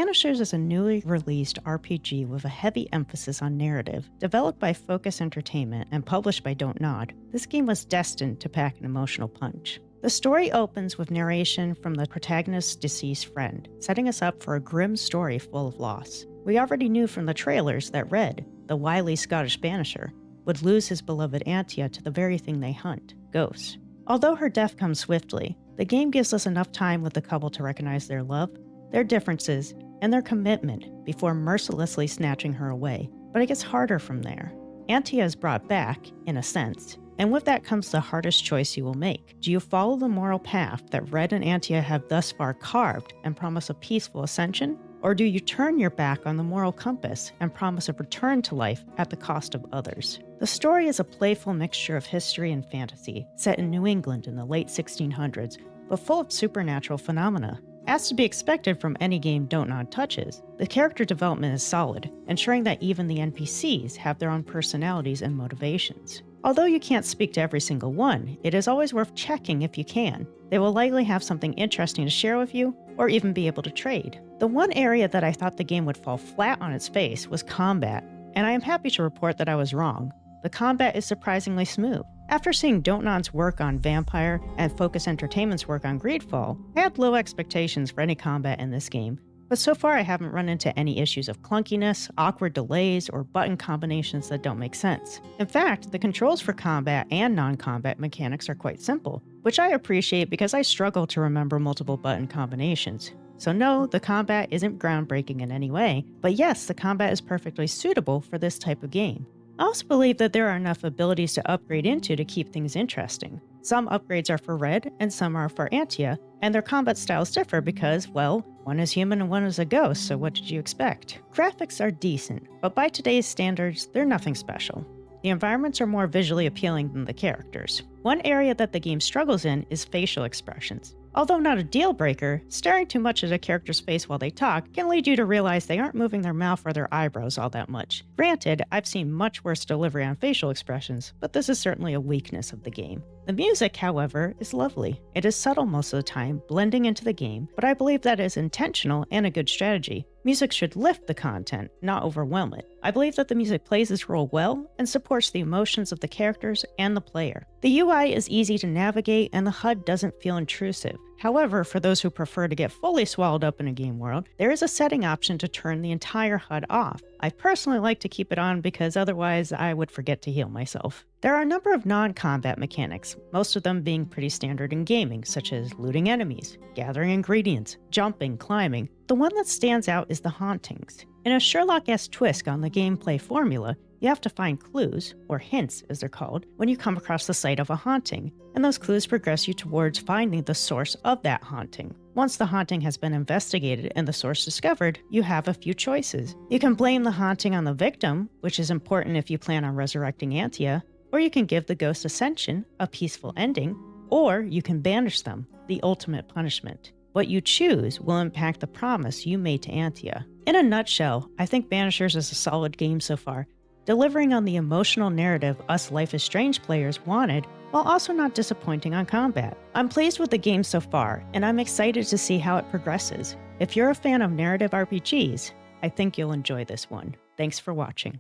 Banishers is a newly released RPG with a heavy emphasis on narrative. Developed by Focus Entertainment and published by Don't Nod, this game was destined to pack an emotional punch. The story opens with narration from the protagonist's deceased friend, setting us up for a grim story full of loss. We already knew from the trailers that Red, the wily Scottish banisher, would lose his beloved Antia to the very thing they hunt, ghosts. Although her death comes swiftly, the game gives us enough time with the couple to recognize their love, their differences, and their commitment before mercilessly snatching her away. But it gets harder from there. Antia is brought back, in a sense, and with that comes the hardest choice you will make. Do you follow the moral path that Red and Antia have thus far carved and promise a peaceful ascension? Or do you turn your back on the moral compass and promise a return to life at the cost of others? The story is a playful mixture of history and fantasy, set in New England in the late 1600s, but full of supernatural phenomena. As to be expected from any game Don't Nod touches, the character development is solid, ensuring that even the NPCs have their own personalities and motivations. Although you can't speak to every single one, it is always worth checking if you can. They will likely have something interesting to share with you, or even be able to trade. The one area that I thought the game would fall flat on its face was combat, and I am happy to report that I was wrong. The combat is surprisingly smooth. After seeing Don't Nod's work on Vampire and Focus Entertainment's work on Greedfall, I had low expectations for any combat in this game, but so far I haven't run into any issues of clunkiness, awkward delays, or button combinations that don't make sense. In fact, the controls for combat and non-combat mechanics are quite simple, which I appreciate because I struggle to remember multiple button combinations. So no, the combat isn't groundbreaking in any way, but yes, the combat is perfectly suitable for this type of game. I also believe that there are enough abilities to upgrade into to keep things interesting. Some upgrades are for Red and some are for Antia, and their combat styles differ because, well, one is human and one is a ghost, so what did you expect? Graphics are decent, but by today's standards, they're nothing special. The environments are more visually appealing than the characters. One area that the game struggles in is facial expressions. Although not a deal breaker, staring too much at a character's face while they talk can lead you to realize they aren't moving their mouth or their eyebrows all that much. Granted, I've seen much worse delivery on facial expressions, but this is certainly a weakness of the game. The music, however, is lovely. It is subtle most of the time, blending into the game, but I believe that is intentional and a good strategy. Music should lift the content, not overwhelm it. I believe that the music plays its role well and supports the emotions of the characters and the player. The UI is easy to navigate and the HUD doesn't feel intrusive. However, for those who prefer to get fully swallowed up in a game world, there is a setting option to turn the entire HUD off. I personally like to keep it on because otherwise I would forget to heal myself. There are a number of non-combat mechanics, most of them being pretty standard in gaming, such as looting enemies, gathering ingredients, jumping, climbing. The one that stands out is the hauntings. In a Sherlock-esque twist on the gameplay formula, you have to find clues, or hints as they're called, when you come across the site of a haunting, and those clues progress you towards finding the source of that haunting. Once the haunting has been investigated and the source discovered, you have a few choices. You can blame the haunting on the victim, which is important if you plan on resurrecting Antia, or you can give the ghost ascension, a peaceful ending, or you can banish them, the ultimate punishment. What you choose will impact the promise you made to Antia. In a nutshell, I think Banishers is a solid game so far, delivering on the emotional narrative us Life is Strange players wanted, while also not disappointing on combat. I'm pleased with the game so far, and I'm excited to see how it progresses. If you're a fan of narrative RPGs, I think you'll enjoy this one. Thanks for watching.